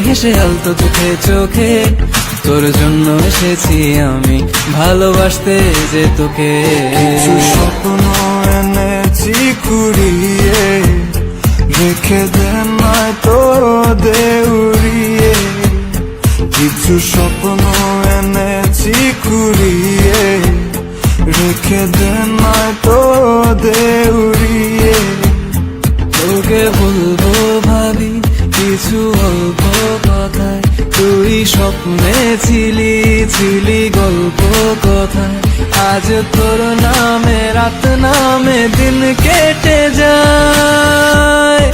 হেসে আলতো চোখে চোখে তোর জন্য এসেছি আমি ভালোবাসতে যে তোকে। কিছু স্বপ্ন এনেছি কুড়িয়ে, রেখে দে নয়তো দে উড়িয়ে। কিছু স্বপ্ন এনেছি কুড়িয়ে, রেখে দে নয়তো দে উড়িয়ে। তোকে বলবো ভাবি কিছু অল্প কথায়, তুই স্বপ্নে ছিলি ছিলি গল্প কথায়। আজ তোর নামে রাত নামে দিন কেটে যায়।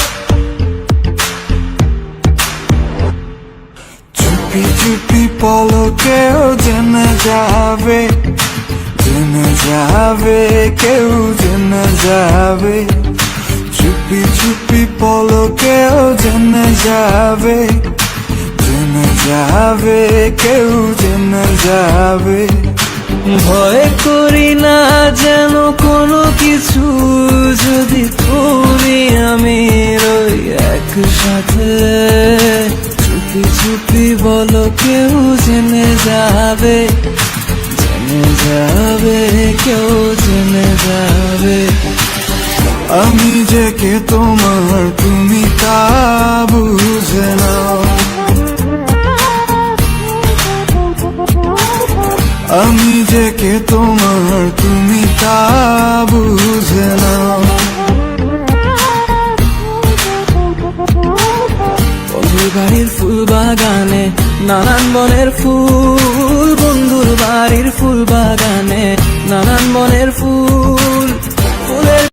চুপি চুপি পলকেও জেনে যাবে, জেনে যাবে, কেউ জেনে যাবে। চুপি চুপি পলকেও জেনে যাবে, জেনে যাবে, কেউ জেনে যাবে। ভয় করি না যেন কোনো কিছু, যদি তুমি আমি রই একসাথে। চুপি চুপি বলো কেউ জেনে যাবে, জেনে যাবে, কেউ জেনে যাবে। আমি যে কে তোমার তুমি তা বুঝে নাও, আমি যে কে তোমার তুমি তা বুঝে নাও। বন্ধুর বাড়ির ফুল বাগানে নানান বনের ফুল, বন্ধুর বাড়ির ফুল বাগানে নানান বনের ফুল।